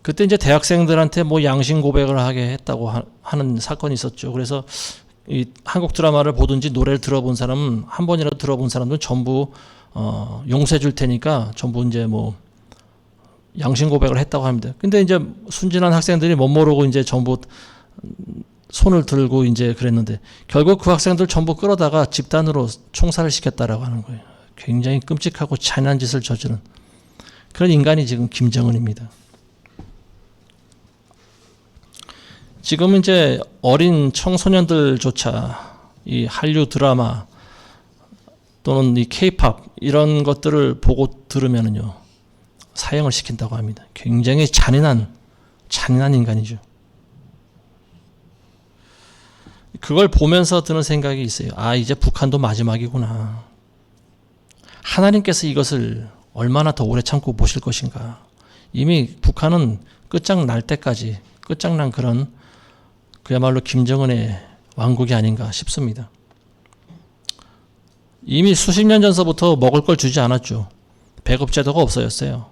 그때 이제 대학생들한테 뭐 양심 고백을 하게 했다고 하는 사건이 있었죠. 그래서 이 한국 드라마를 보든지 노래를 들어본 사람은, 한 번이라도 들어본 사람들은 전부 용서해 줄 테니까 전부 이제 뭐 양심 고백을 했다고 합니다. 근데 이제 순진한 학생들이 못 모르고 이제 전부 손을 들고 이제 그랬는데 결국 그 학생들 전부 끌어다가 집단으로 총살을 시켰다라고 하는 거예요. 굉장히 끔찍하고 잔인한 짓을 저지른 그런 인간이 지금 김정은입니다. 지금 이제 어린 청소년들조차 이 한류 드라마 또는 이 K-팝 이런 것들을 보고 들으면은요, 사형을 시킨다고 합니다. 굉장히 잔인한 인간이죠. 그걸 보면서 드는 생각이 있어요. 이제 북한도 마지막이구나. 하나님께서 이것을 얼마나 더 오래 참고 보실 것인가. 이미 북한은 끝장날 때까지 끝장난 그런 그야말로 김정은의 왕국이 아닌가 싶습니다. 이미 수십 년 전서부터 먹을 걸 주지 않았죠. 배급제도가 없어졌어요.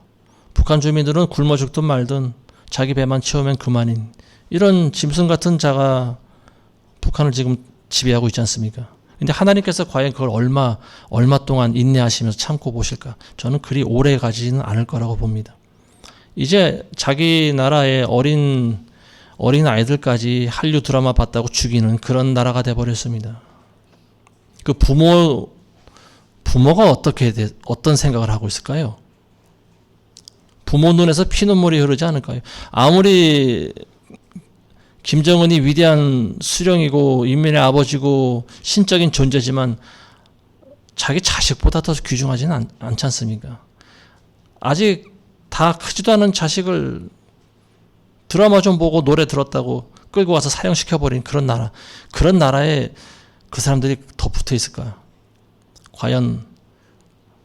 북한 주민들은 굶어 죽든 말든 자기 배만 채우면 그만인 이런 짐승 같은 자가 북한을 지금 지배하고 있지 않습니까? 근데 하나님께서 과연 그걸 얼마 동안 인내하시면서 참고 보실까? 저는 그리 오래 가지는 않을 거라고 봅니다. 이제 자기 나라의 어린 아이들까지 한류 드라마 봤다고 죽이는 그런 나라가 돼버렸습니다. 그 부모가 어떤 생각을 하고 있을까요? 부모 눈에서 피눈물이 흐르지 않을까요? 아무리 김정은이 위대한 수령이고 인민의 아버지고 신적인 존재지만 자기 자식보다 더 귀중하지는 않지 않습니까? 아직 다 크지도 않은 자식을 드라마 좀 보고 노래 들었다고 끌고 와서 사형시켜버린 그런 나라에 그 사람들이 더 붙어 있을까요? 과연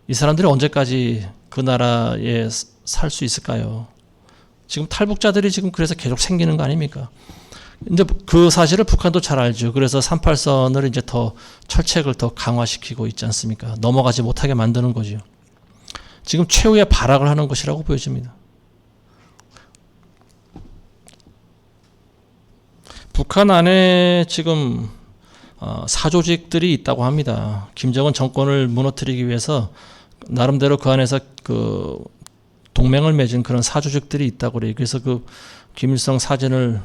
이 사람들이 언제까지 그 나라에 살 수 있을까요? 지금 탈북자들이 지금 그래서 계속 생기는 거 아닙니까? 이제 그 사실을 북한도 잘 알죠. 그래서 38선을 이제 더 철책을 더 강화시키고 있지 않습니까? 넘어가지 못하게 만드는 거죠. 지금 최후의 발악을 하는 것이라고 보여집니다. 북한 안에 지금 사조직들이 있다고 합니다. 김정은 정권을 무너뜨리기 위해서 나름대로 그 안에서 그 동맹을 맺은 그런 사조직들이 있다고 그래요. 그래서 그 김일성 사진을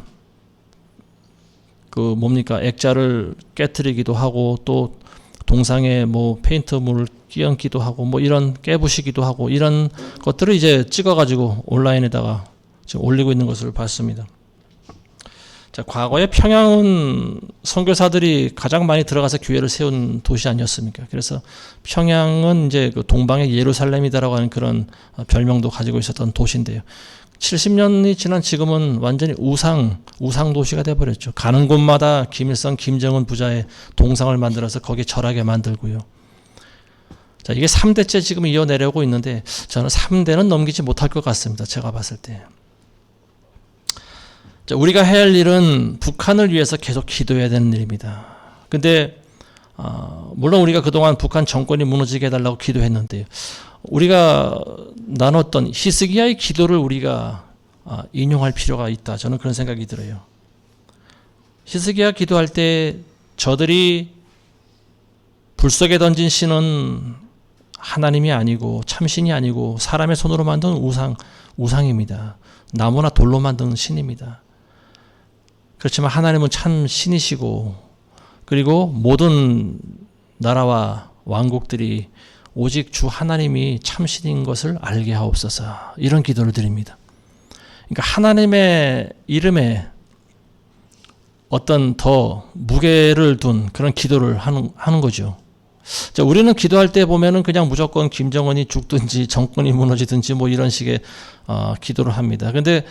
액자를 깨트리기도 하고 또 동상에 뭐 페인트물을 끼얹기도 하고 뭐 이런 깨부시기도 하고 이런 것들을 이제 찍어가지고 온라인에다가 지금 올리고 있는 것을 봤습니다. 자, 과거에 평양은 선교사들이 가장 많이 들어가서 교회를 세운 도시 아니었습니까? 그래서 평양은 이제 그 동방의 예루살렘이다라고 하는 그런 별명도 가지고 있었던 도시인데요. 70년이 지난 지금은 완전히 우상 도시가 돼버렸죠. 가는 곳마다 김일성, 김정은 부자의 동상을 만들어서 거기에 절하게 만들고요. 자, 이게 3대째 지금 이어내려고 있는데 저는 3대는 넘기지 못할 것 같습니다. 제가 봤을 때. 자, 우리가 해야 할 일은 북한을 위해서 계속 기도해야 되는 일입니다. 근데 물론 우리가 그동안 북한 정권이 무너지게 해달라고 기도했는데요. 우리가 나눴던 히스기야의 기도를 우리가 인용할 필요가 있다. 저는 그런 생각이 들어요. 히스기야 기도할 때 저들이 불 속에 던진 신은 하나님이 아니고 참신이 아니고 사람의 손으로 만든 우상입니다. 나무나 돌로 만든 신입니다. 그렇지만 하나님은 참 신이시고 그리고 모든 나라와 왕국들이 오직 주 하나님이 참신인 것을 알게 하옵소서. 이런 기도를 드립니다. 그러니까 하나님의 이름에 어떤 더 무게를 둔 그런 기도를 하는 거죠. 자, 우리는 기도할 때 보면은 그냥 무조건 김정은이 죽든지 정권이 무너지든지 뭐 이런 식의 기도를 합니다. 근데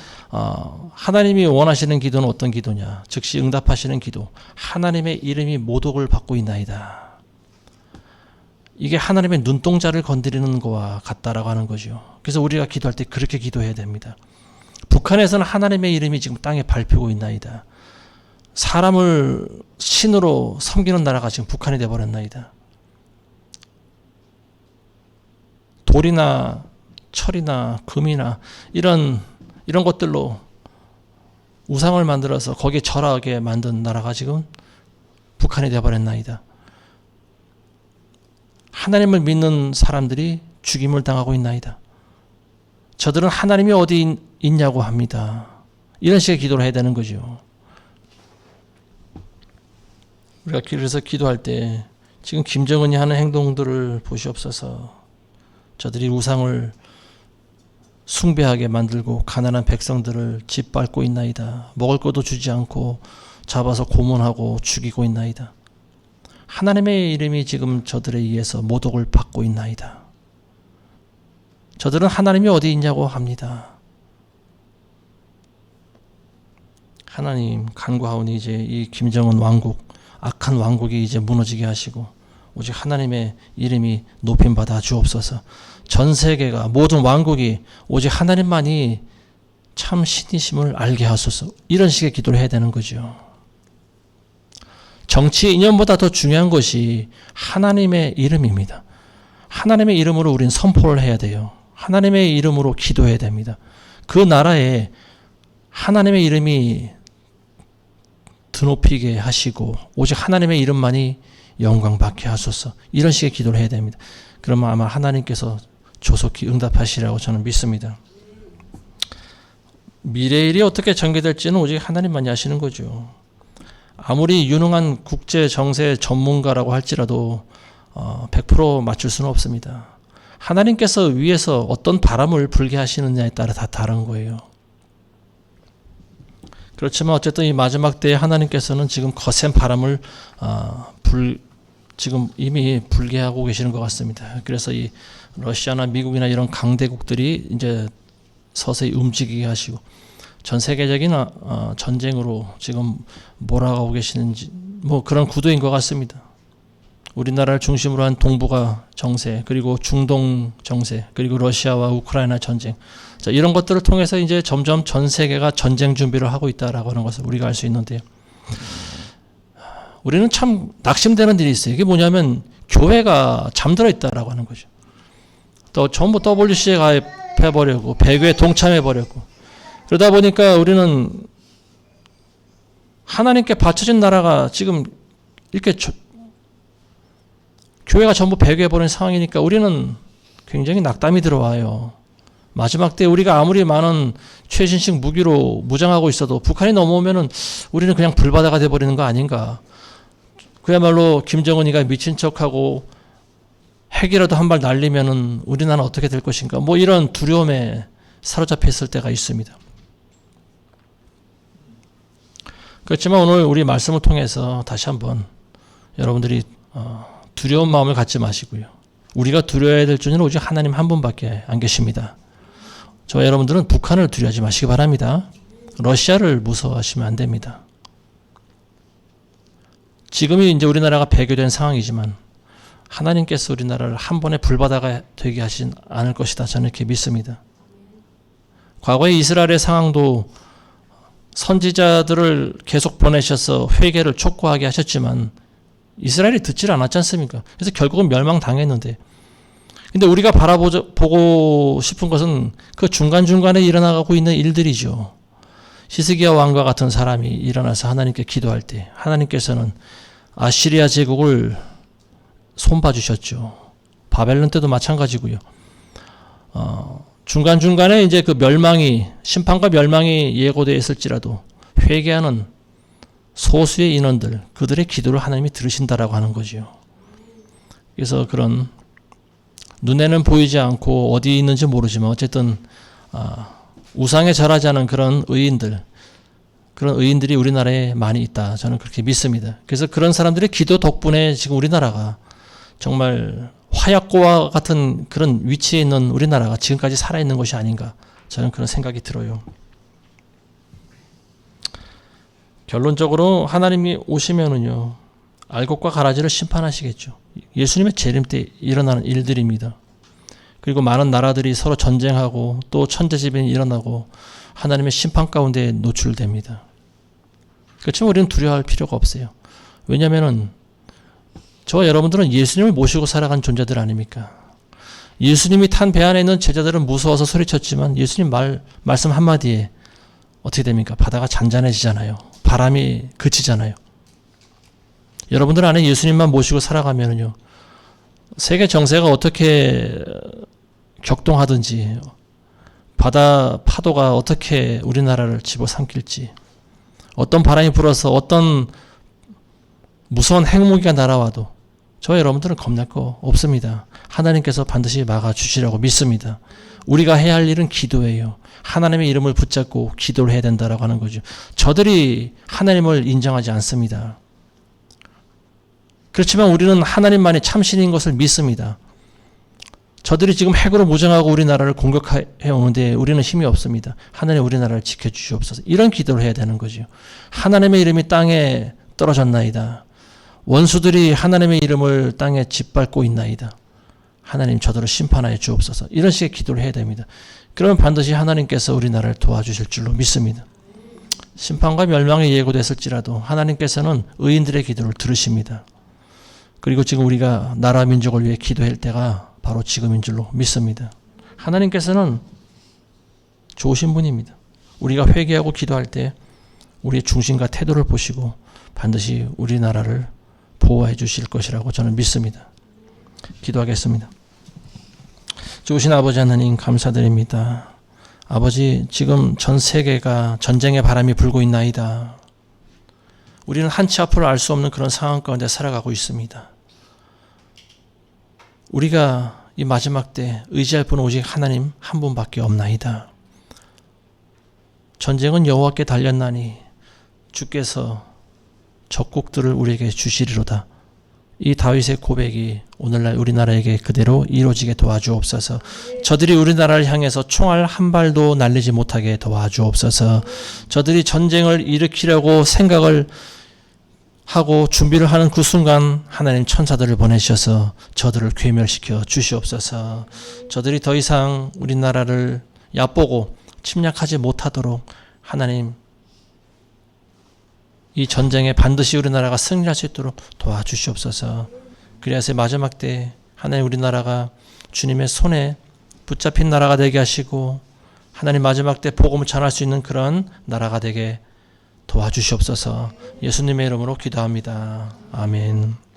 하나님이 원하시는 기도는 어떤 기도냐? 즉시 응답하시는 기도. 하나님의 이름이 모독을 받고 있나이다. 이게 하나님의 눈동자를 건드리는 것과 같다라고 하는 거죠. 그래서 우리가 기도할 때 그렇게 기도해야 됩니다. 북한에서는 하나님의 이름이 지금 땅에 밟히고 있나이다. 사람을 신으로 섬기는 나라가 지금 북한이 되어버렸나이다. 돌이나 철이나 금이나 이런 것들로 우상을 만들어서 거기에 절하게 만든 나라가 지금 북한이 되어버렸나이다. 하나님을 믿는 사람들이 죽임을 당하고 있나이다. 저들은 하나님이 어디 있냐고 합니다. 이런 식의 기도를 해야 되는 거죠. 우리가 그래서 기도할 때 지금 김정은이 하는 행동들을 보시옵소서. 저들이 우상을 숭배하게 만들고 가난한 백성들을 짓밟고 있나이다. 먹을 것도 주지 않고 잡아서 고문하고 죽이고 있나이다. 하나님의 이름이 지금 저들에 의해서 모독을 받고 있나이다. 저들은 하나님이 어디 있냐고 합니다. 하나님 간구하오니 이제 이 김정은 왕국, 악한 왕국이 이제 무너지게 하시고 오직 하나님의 이름이 높임받아 주옵소서. 전 세계가 모든 왕국이 오직 하나님만이 참 신이심을 알게 하소서. 이런 식의 기도를 해야 되는 거죠. 정치 이념보다 더 중요한 것이 하나님의 이름입니다. 하나님의 이름으로 우리는 선포를 해야 돼요. 하나님의 이름으로 기도해야 됩니다. 그 나라에 하나님의 이름이 드높이게 하시고 오직 하나님의 이름만이 영광 받게 하소서. 이런 식의 기도를 해야 됩니다. 그러면 아마 하나님께서 조속히 응답하시라고 저는 믿습니다. 미래의 일이 어떻게 전개될지는 오직 하나님만이 아시는 거죠. 아무리 유능한 국제 정세 전문가라고 할지라도 100% 맞출 수는 없습니다. 하나님께서 위에서 어떤 바람을 불게 하시느냐에 따라 다 다른 거예요. 그렇지만 어쨌든 이 마지막 때에 하나님께서는 지금 거센 바람을 지금 이미 불게 하고 계시는 것 같습니다. 그래서 이 러시아나 미국이나 이런 강대국들이 이제 서서히 움직이게 하시고 전 세계적인 전쟁으로 지금 몰아가고 계시는지 뭐 그런 구도인 것 같습니다. 우리나라를 중심으로 한 동북아 정세, 그리고 중동 정세, 그리고 러시아와 우크라이나 전쟁. 자, 이런 것들을 통해서 이제 점점 전 세계가 전쟁 준비를 하고 있다라고 하는 것을 우리가 알 수 있는데요. 우리는 참 낙심되는 일이 있어요. 이게 뭐냐면 교회가 잠들어 있다라고 하는 거죠. 또 전부 WC에 가입해버렸고 배교에 동참해버렸고 그러다 보니까 우리는 하나님께 바쳐진 나라가 지금 이렇게 교회가 전부 배교해버린 상황이니까 우리는 굉장히 낙담이 들어와요. 마지막 때 우리가 아무리 많은 최신식 무기로 무장하고 있어도 북한이 넘어오면은 우리는 그냥 불바다가 돼버리는 거 아닌가. 그야말로 김정은이가 미친 척하고 핵이라도 한 발 날리면은 우리나라는 어떻게 될 것인가. 뭐 이런 두려움에 사로잡혀 있을 때가 있습니다. 그렇지만 오늘 우리 말씀을 통해서 다시 한번 여러분들이 두려운 마음을 갖지 마시고요. 우리가 두려워야 될 주는 오직 하나님 한 분밖에 안 계십니다. 저와 여러분들은 북한을 두려워하지 마시기 바랍니다. 러시아를 무서워하시면 안 됩니다. 지금이 이제 우리나라가 배교된 상황이지만 하나님께서 우리나라를 한 번에 불바다가 되게 하진 않을 것이다. 저는 이렇게 믿습니다. 과거의 이스라엘의 상황도 선지자들을 계속 보내셔서 회개를 촉구하게 하셨지만 이스라엘이 듣질 않았지 않습니까? 그래서 결국은 멸망당했는데, 근데 우리가 보고 싶은 것은 그 중간중간에 일어나고 있는 일들이죠. 히스기야 왕과 같은 사람이 일어나서 하나님께 기도할 때 하나님께서는 아시리아 제국을 손봐 주셨죠. 바벨론 때도 마찬가지고요. 중간중간에 이제 그 심판과 멸망이 예고되어 있을지라도 회개하는 소수의 인원들, 그들의 기도를 하나님이 들으신다라고 하는 거죠. 그래서 그런 눈에는 보이지 않고 어디 있는지 모르지만 어쨌든 우상에 절하지 않은 그런 의인들이 우리나라에 많이 있다. 저는 그렇게 믿습니다. 그래서 그런 사람들의 기도 덕분에 지금 우리나라가 정말 화약고와 같은 그런 위치에 있는 우리나라가 지금까지 살아있는 것이 아닌가. 저는 그런 생각이 들어요. 결론적으로 하나님이 오시면은요, 알곡과 가라지를 심판하시겠죠. 예수님의 재림 때 일어나는 일들입니다. 그리고 많은 나라들이 서로 전쟁하고 또 천재지변이 일어나고 하나님의 심판 가운데 노출됩니다. 그렇지만 우리는 두려워할 필요가 없어요. 왜냐하면 저와 여러분들은 예수님을 모시고 살아간 존재들 아닙니까? 예수님이 탄 배 안에 있는 제자들은 무서워서 소리쳤지만 예수님 말씀 한마디에 어떻게 됩니까? 바다가 잔잔해지잖아요. 바람이 그치잖아요. 여러분들 안에 예수님만 모시고 살아가면요, 세계 정세가 어떻게 격동하든지 바다 파도가 어떻게 우리나라를 집어삼킬지, 어떤 바람이 불어서 어떤 무서운 핵무기가 날아와도 저와 여러분들은 겁날 거 없습니다. 하나님께서 반드시 막아주시라고 믿습니다. 우리가 해야 할 일은 기도예요. 하나님의 이름을 붙잡고 기도를 해야 된다라고 하는 거죠. 저들이 하나님을 인정하지 않습니다. 그렇지만 우리는 하나님만이 참신인 것을 믿습니다. 저들이 지금 핵으로 무장하고 우리나라를 공격해 오는데 우리는 힘이 없습니다. 하나님 우리나라를 지켜주시옵소서. 이런 기도를 해야 되는 거죠. 하나님의 이름이 땅에 떨어졌나이다. 원수들이 하나님의 이름을 땅에 짓밟고 있나이다. 하나님 저들을 심판하여 주옵소서. 이런 식의 기도를 해야 됩니다. 그러면 반드시 하나님께서 우리나라를 도와주실 줄로 믿습니다. 심판과 멸망이 예고됐을지라도 하나님께서는 의인들의 기도를 들으십니다. 그리고 지금 우리가 나라 민족을 위해 기도할 때가 바로 지금인 줄로 믿습니다. 하나님께서는 좋으신 분입니다. 우리가 회개하고 기도할 때 우리의 중심과 태도를 보시고 반드시 우리나라를 보호해 주실 것이라고 저는 믿습니다. 기도하겠습니다. 좋으신 아버지 하나님 감사드립니다. 아버지, 지금 전 세계가 전쟁의 바람이 불고 있나이다. 우리는 한치 앞을 알 수 없는 그런 상황 가운데 살아가고 있습니다. 우리가 이 마지막 때 의지할 분은 오직 하나님 한 분밖에 없나이다. 전쟁은 여호와께 달렸나니 주께서 적국들을 우리에게 주시리로다. 이 다윗의 고백이 오늘날 우리나라에게 그대로 이루어지게 도와주옵소서. 저들이 우리나라를 향해서 총알 한 발도 날리지 못하게 도와주옵소서. 저들이 전쟁을 일으키려고 생각을 하고 준비를 하는 그 순간 하나님 천사들을 보내셔서 저들을 괴멸시켜 주시옵소서. 저들이 더 이상 우리나라를 얕보고 침략하지 못하도록 하나님 이 전쟁에 반드시 우리나라가 승리할 수 있도록 도와주시옵소서. 그래서 마지막 때 하나님 우리나라가 주님의 손에 붙잡힌 나라가 되게 하시고 하나님 마지막 때 복음을 전할 수 있는 그런 나라가 되게 도와주시옵소서. 예수님의 이름으로 기도합니다. 아멘.